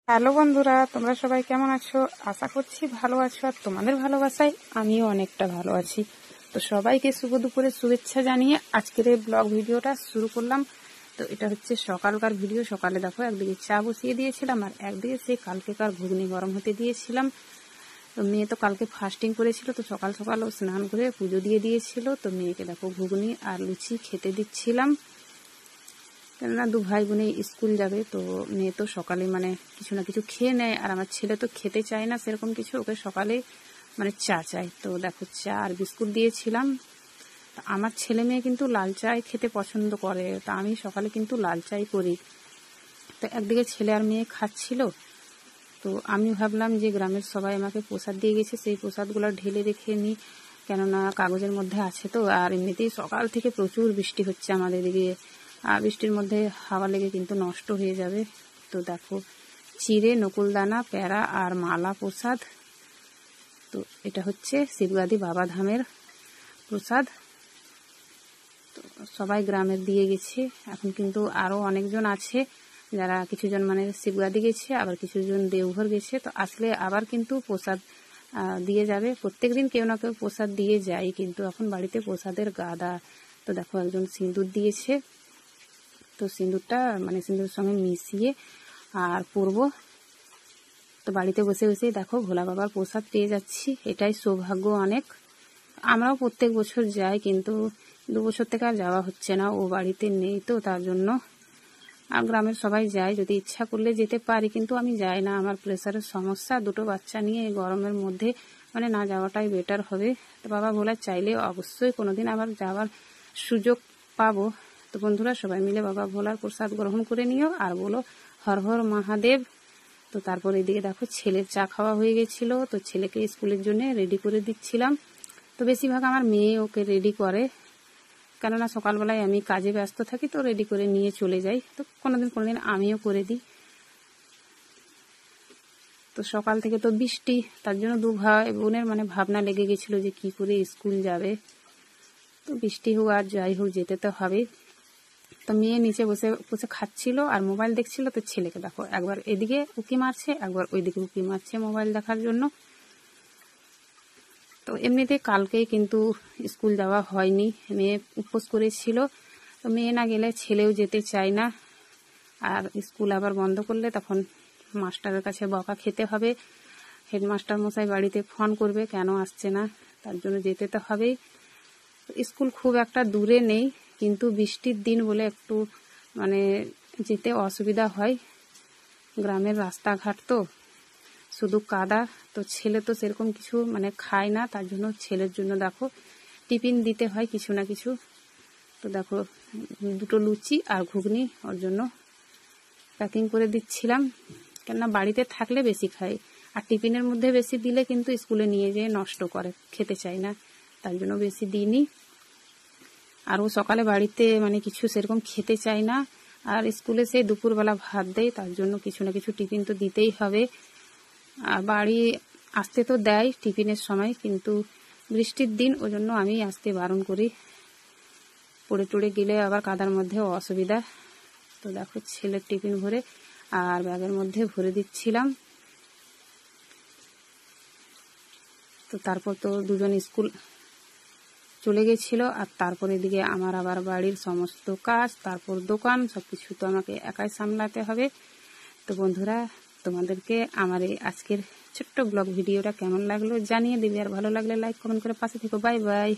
Hello বন্ধুরা, তোমরা সবাই কেমন আছো? আশা করছি ভালো আছো, আর তোমাদের ভালোবাসায় আমিও অনেকটা ভালো আছি। তো সবাইকে শুভ দুপুরের শুভেচ্ছা জানিয়ে আজকের এই ব্লগ ভিডিওটা শুরু করলাম। তো এটা হচ্ছে সকালকার ভিডিও। সকালে দেখো একদিকে চা বসিয়ে দিয়েছিলাম আর একদিকে সেই কালকেকার ঘুগনি গরম হতে দিয়েছিলাম। তো মেয়ে তো কালকে ফাস্টিং করেছিল, তো সকাল সকাল ও স্নান করে পুজো দিয়ে দিয়েছিল। তো মেয়েকে দেখো ঘুগনি আর লুচি খেতে দিচ্ছিলাম, কেননা দু ভাই বোনে স্কুল যাবে। তো মেয়ে তো সকালে কিছু না কিছু খেয়ে নেয়, আর আমার ছেলে তো খেতে চায় না সেরকম কিছু, ওকে সকালে চা চাই। তো দেখো চা আর বিস্কুট দিয়েছিলাম। আমার ছেলে মেয়ে কিন্তু লাল চাই খেতে পছন্দ করে, তা আমি সকালে কিন্তু লাল চাই করি। তো একদিকে ছেলে আর মেয়ে খাচ্ছিল, তো আমি ভাবলাম যে গ্রামের সবাই আমাকে প্রসাদ দিয়ে গেছে, সেই প্রসাদগুলো ঢেলে রেখে নিই, কেননা কাগজের মধ্যে আছে। তো আর এমনিতেই সকাল থেকে প্রচুর বৃষ্টি হচ্ছে আমাদের এদিকে, আর বৃষ্টির মধ্যে হাওয়া লেগে কিন্তু নষ্ট হয়ে যাবে। তো দেখো চিড়ে, নকুলদানা, প্যারা আর মালা প্রসাদ। তো এটা হচ্ছে শিবগাদি বাবা ধামের প্রসাদ। তো সবাই গ্রামের দিয়ে গেছে। এখন কিন্তু আরও অনেকজন আছে যারা কিছুজন শিবগাদি গেছে, আবার কিছুজন দেওঘর গেছে। তো আসলে আবার কিন্তু প্রসাদ দিয়ে যাবে। প্রত্যেকদিন কেউ না কেউ প্রসাদ দিয়ে যায়, কিন্তু এখন বাড়িতে প্রসাদের গাদা। তো দেখো একজন সিঁদুর দিয়েছে, তো সিঁদুরটা সিঁদুরের সঙ্গে মিশিয়ে আর পরবো। তো বাড়িতে বসে বসেই দেখো ভোলা বাবার প্রসাদ পেয়ে যাচ্ছি, এটাই সৌভাগ্য অনেক। আমরাও প্রত্যেক বছর যাই, কিন্তু 2 বছর থেকে আর যাওয়া হচ্ছে না, ও বাড়িতে নেই। তো তার জন্য আর গ্রামের সবাই যায়, যদি ইচ্ছা করলে যেতে পারি, কিন্তু আমি যাই না। আমার প্রেশারের সমস্যা, 2টো বাচ্চা নিয়ে এই গরমের মধ্যে না যাওয়াটাই বেটার হবে। তো বাবা ভোলা চাইলে অবশ্যই কোনোদিন আবার যাওয়ার সুযোগ পাবো। তো বন্ধুরা সবাই মিলে বাবা ভোলার প্রসাদ গ্রহণ করে নিও আর বলো হর হর মহাদেব। তো তারপর এদিকে দেখো ছেলের চা খাওয়া হয়ে গেছিল, তো ছেলেকে স্কুলের জন্য রেডি করে দিচ্ছিলাম। তো বেশিরভাগ আমার মেয়ে ওকে রেডি করে, কেননা সকালবেলায় আমি কাজে ব্যস্ত থাকি, তো রেডি করে নিয়ে চলে যাই। তো কোনোদিন আমিও করে দিই। তো সকাল থেকে তো বৃষ্টি, তার জন্য 2 ভাই বোনের ভাবনা লেগে গেছিল যে কি করে স্কুল যাবে। তো বৃষ্টি হোক আর যাই হোক যেতে তো হবে। তো মেয়ে নিচে বসে বসে খাচ্ছিল আর মোবাইল দেখছিল। তো ছেলেকে দেখো একবার এদিকে উকি মারছে, একবার ওইদিকে উকি মারছে মোবাইল দেখার জন্য। তো এমনিতে কালকেই কিন্তু স্কুল যাওয়া হয়নি, মেয়ে উপোস করেছিল। তো মেয়ে না গেলে ছেলেও যেতে চায় না, আর স্কুল আবার বন্ধ করলে তখন মাস্টারের কাছে বকা খেতে হবে। হেডমাস্টার মশাই বাড়িতে ফোন করবে কেন আসছে না, তার জন্য যেতে তো হবেই। স্কুল খুব একটা দূরে নেই, কিন্তু বৃষ্টির দিন বলে একটু যেতে অসুবিধা হয়। গ্রামের রাস্তাঘাট তো শুধু কাদা। তো ছেলে তো সেরকম কিছু খায় না, তার জন্য ছেলের জন্য দেখো টিফিন দিতে হয় কিছু না কিছু। তো দেখো 2টো লুচি আর ঘুগনি ওর জন্য প্যাকিং করে দিচ্ছিলাম, কেননা বাড়িতে থাকলে বেশি খায়, আর টিফিনের মধ্যে বেশি দিলে কিন্তু স্কুলে নিয়ে যেয়ে নষ্ট করে, খেতে চায় না, তার জন্য বেশি দিইনি। আর ও সকালে বাড়িতে কিছু সেরকম খেতে চায় না, আর স্কুলে সেই দুপুরবেলা ভাত দেয়, তার জন্য কিছু না কিছু টিফিন তো দিতেই হবে। আর বাড়ি আসতে তো দেয় টিফিনের সময়, কিন্তু বৃষ্টির দিন ওই জন্য আমি আসতে বারণ করি, পড়ে টড়ে গেলে আবার কাদার মধ্যে অসুবিধা। তো দেখো ছেলের টিফিন ভরে আর ব্যাগের মধ্যে ভরে দিচ্ছিলাম। তো তারপর তো দুজন স্কুল চলে গেছিল, আর তারপর এদিকে আমার আবার বাড়ির সমস্ত কাজ, তারপর দোকান, সবকিছু তো আমাকে একাই সামলাতে হবে। তো বন্ধুরা তোমাদেরকে আমার এই আজকের ছোট্ট ব্লগ ভিডিওটা কেমন লাগলো জানিয়ে দিবে, আর ভালো লাগলে লাইক কমেন্ট করে পাশে থেকো। Bye bye.